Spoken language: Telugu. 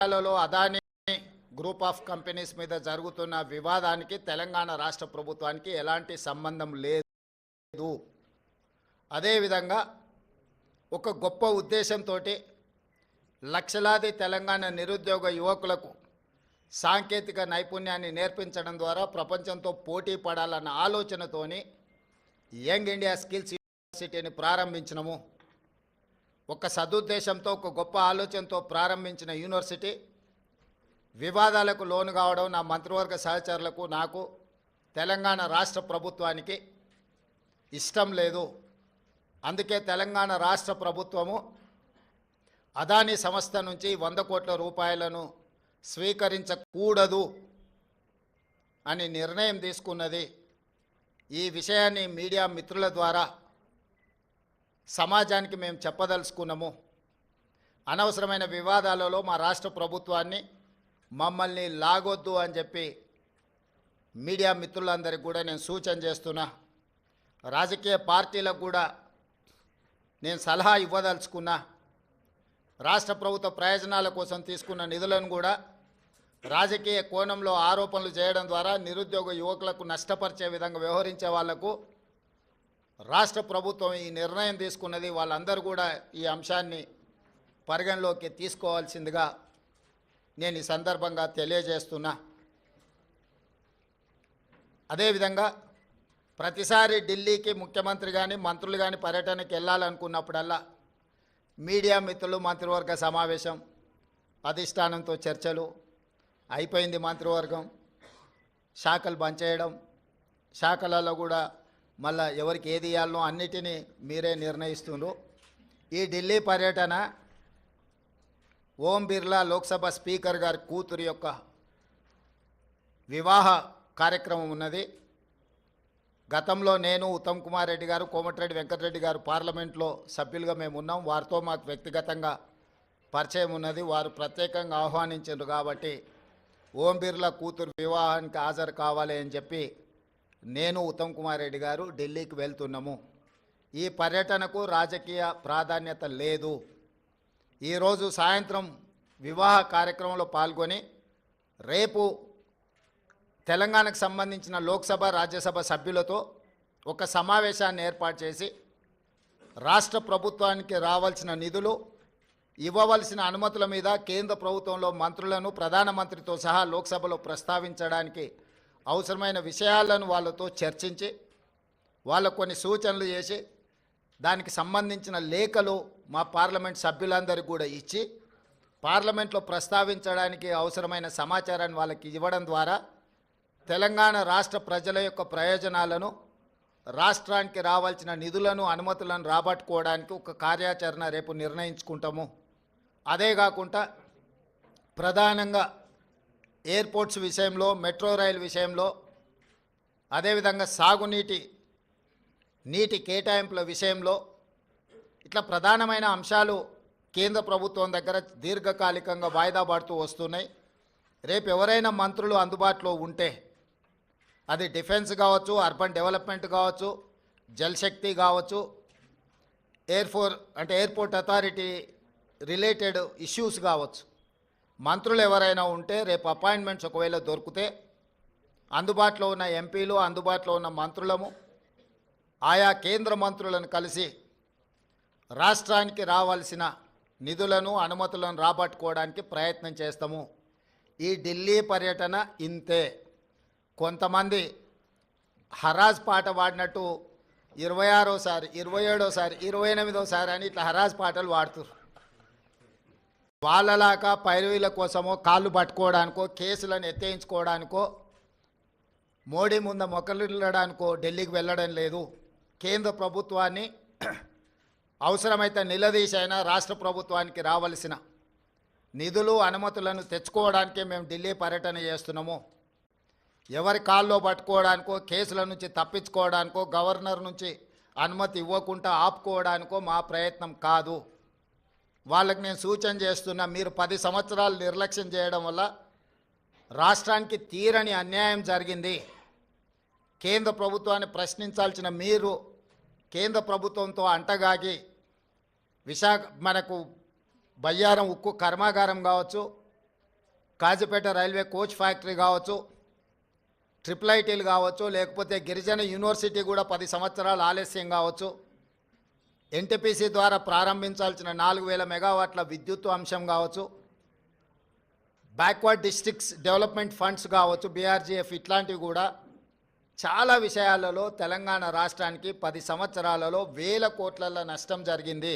లలో అదానీ గ్రూప్ ఆఫ్ కంపెనీస్ మీద జరుగుతున్న వివాదానికి తెలంగాణ రాష్ట్ర ప్రభుత్వానికి ఎలాంటి సంబంధం లేదు. అదేవిధంగా ఒక గొప్ప ఉద్దేశంతో లక్షలాది తెలంగాణ నిరుద్యోగ యువకులకు సాంకేతిక నైపుణ్యాన్ని నేర్పించడం ద్వారా ప్రపంచంతో పోటీ పడాలన్న ఆలోచనతోని యంగ్ ఇండియా స్కిల్స్ యూనివర్సిటీని ప్రారంభించినము. ఒక సదుద్దేశంతో ఒక గొప్ప ఆలోచనతో ప్రారంభించిన యూనివర్సిటీ వివాదాలకు లోను కావడం నా మంత్రివర్గ సహచరులకు నాకు తెలంగాణ రాష్ట్ర ప్రభుత్వానికి ఇష్టం లేదు. అందుకే తెలంగాణ రాష్ట్ర ప్రభుత్వము అదానీ సంస్థ నుంచి 100 కోట్ల రూపాయలను స్వీకరించకూడదు అని నిర్ణయం తీసుకున్నది. ఈ విషయాన్ని మీడియా మిత్రుల ద్వారా సమాజానికి మేము చెప్పదలుచుకున్నాము. అనవసరమైన వివాదాలలో మా రాష్ట్ర ప్రభుత్వాన్ని మమ్మల్ని లాగొద్దు అని చెప్పి మీడియా మిత్రులందరికీ కూడా నేను సూచన చేస్తున్నా. రాజకీయ పార్టీలకు కూడా నేను సలహా ఇవ్వదలుచుకున్నా. రాష్ట్ర ప్రభుత్వ ప్రయోజనాల కోసం తీసుకున్న నిధులను కూడా రాజకీయ కోణంలో ఆరోపణలు చేయడం ద్వారా నిరుద్యోగ యువకులకు నష్టపరిచే విధంగా వ్యవహరించే వాళ్లకు రాష్ట్ర ప్రభుత్వం ఈ నిర్ణయం తీసుకున్నది. వాళ్ళందరూ కూడా ఈ అంశాన్ని పరిగణలోకి తీసుకోవాల్సిందిగా నేను ఈ సందర్భంగా తెలియజేస్తున్నా. అదేవిధంగా ప్రతిసారి ఢిల్లీకి ముఖ్యమంత్రి కానీ మంత్రులు కానీ పర్యటనకి వెళ్ళాలనుకున్నప్పుడల్లా మీడియా మిత్రులు మంత్రివర్గ సమావేశం, అధిష్టానంతో చర్చలు అయిపోయింది. మంత్రివర్గం శాఖలు బంద్ చేయడం, శాఖలలో కూడా మళ్ళా ఎవరికి ఏది ఇవ్వాలనో అన్నిటినీ మీరే నిర్ణయిస్తున్నారు. ఈ ఢిల్లీ పర్యటన ఓం బిర్లా లోక్సభ స్పీకర్ గారి కూతురు యొక్క వివాహ కార్యక్రమం ఉన్నది. గతంలో నేను, ఉత్తమ్ కుమార్ రెడ్డి గారు, కోమటిరెడ్డి వెంకటరెడ్డి గారు పార్లమెంట్లో సభ్యులుగా మేము ఉన్నాం. వారితో మాకు వ్యక్తిగతంగా పరిచయం ఉన్నది. వారు ప్రత్యేకంగా ఆహ్వానించారు కాబట్టి ఓం బిర్లా కూతురు వివాహానికి హాజరు కావాలి అని చెప్పి నేను, ఉత్తమ్ కుమార్ రెడ్డి గారు ఢిల్లీకి వెళ్తున్నాము. ఈ పర్యటనకు రాజకీయ ప్రాధాన్యత లేదు. ఈరోజు సాయంత్రం వివాహ కార్యక్రమంలో పాల్గొని రేపు తెలంగాణకు సంబంధించిన లోక్సభ, రాజ్యసభ సభ్యులతో ఒక సమావేశాన్ని ఏర్పాటు చేసి రాష్ట్ర ప్రభుత్వానికి రావాల్సిన నిధులు, ఇవ్వవలసిన అనుమతుల మీద కేంద్ర ప్రభుత్వంలో మంత్రులను, ప్రధానమంత్రితో సహా లోక్సభలో ప్రస్తావించడానికి అవసరమైన విషయాలను వాళ్ళతో చర్చించి వాళ్ళకు కొన్ని సూచనలు చేసి దానికి సంబంధించిన లేఖలు మా పార్లమెంట్ సభ్యులందరికీ కూడా ఇచ్చి పార్లమెంట్లో ప్రస్తావించడానికి అవసరమైన సమాచారాన్ని వాళ్ళకి ఇవ్వడం ద్వారా తెలంగాణ రాష్ట్ర ప్రజల యొక్క ప్రయోజనాలను, రాష్ట్రానికి రావాల్సిన నిధులను, అనుమతులను రాబట్టుకోవడానికి ఒక కార్యాచరణ రేపు నిర్ణయించుకుంటాము. అదే కాకుండా ప్రధానంగా ఎయిర్పోర్ట్స్ విషయంలో, మెట్రో రైలు విషయంలో, అదేవిధంగా నీటి కేటాయింపుల విషయంలో ఇట్లా ప్రధానమైన అంశాలు కేంద్ర ప్రభుత్వం దగ్గర దీర్ఘకాలికంగా వాయిదా పడుతూ వస్తున్నాయి. రేపు ఎవరైనా మంత్రులు అందుబాటులో ఉంటే అది డిఫెన్స్ కావచ్చు, అర్బన్ డెవలప్మెంట్ కావచ్చు, జలశక్తి కావచ్చు, ఎయిర్పోర్ట్ అథారిటీ రిలేటెడ్ ఇష్యూస్ కావచ్చు, మంత్రులు ఎవరైనా ఉంటే రేపు అపాయింట్మెంట్స్ ఒకవేళ దొరికితే అందుబాటులో ఉన్న ఎంపీలు, అందుబాటులో ఉన్న మంత్రులము ఆయా కేంద్ర మంత్రులను కలిసి రాష్ట్రానికి రావాల్సిన నిధులను, అనుమతులను రాబట్టుకోవడానికి ప్రయత్నం చేస్తాము. ఈ ఢిల్లీ పర్యటన ఇంతే. కొంతమంది హరాజ్ పాట పాడినట్టు 26సారి, 27సారి, 28సారి అని ఇట్లా హరాజ్ పాటలు పాడుతున్నారు. వాళ్ళలాగా పైరవీల కోసమో, కాళ్ళు పట్టుకోవడానికో, కేసులను ఎత్తేయించుకోవడానికో, మోడీ ముందు మొక్కలిల్లడానికో ఢిల్లీకి వెళ్ళడం లేదు. కేంద్ర ప్రభుత్వాన్ని అవసరమైతే నిలదీసైనా రాష్ట్ర ప్రభుత్వానికి రావాల్సిన నిధులు, అనుమతులను తెచ్చుకోవడానికే మేము ఢిల్లీ పర్యటన చేస్తున్నాము. ఎవరి కాల్లో పట్టుకోవడానికో, కేసుల నుంచి తప్పించుకోవడానికో, గవర్నర్ నుంచి అనుమతి ఇవ్వకుండా ఆపుకోవడానికో మా ప్రయత్నం కాదు. వాళ్ళకి నేను సూచన చేస్తున్నా, మీరు 10 సంవత్సరాలు నిర్లక్ష్యం చేయడం వల్ల రాష్ట్రానికి తీరని అన్యాయం జరిగింది. కేంద్ర ప్రభుత్వాన్ని ప్రశ్నించాల్సిన మీరు కేంద్ర ప్రభుత్వంతో అంటగాగి మనకు బయ్యారం ఉక్కు కర్మాగారం కావచ్చు, కాజీపేట రైల్వే కోచ్ ఫ్యాక్టరీ కావచ్చు, ట్రిపుల్ ఐటీలు కావచ్చు, లేకపోతే గిరిజన యూనివర్సిటీ కూడా 10 సంవత్సరాలు ఆలస్యం కావచ్చు, ఎన్టీపీసీ ద్వారా ప్రారంభించాల్సిన 4000 మెగావాట్ల విద్యుత్ అంశం కావచ్చు, బ్యాక్వర్డ్ డిస్ట్రిక్ట్స్ డెవలప్మెంట్ ఫండ్స్ కావచ్చు, బీఆర్జీఎఫ్, ఇట్లాంటివి కూడా చాలా విషయాలలో తెలంగాణ రాష్ట్రానికి 10 సంవత్సరాలలో వేల కోట్ల నష్టం జరిగింది.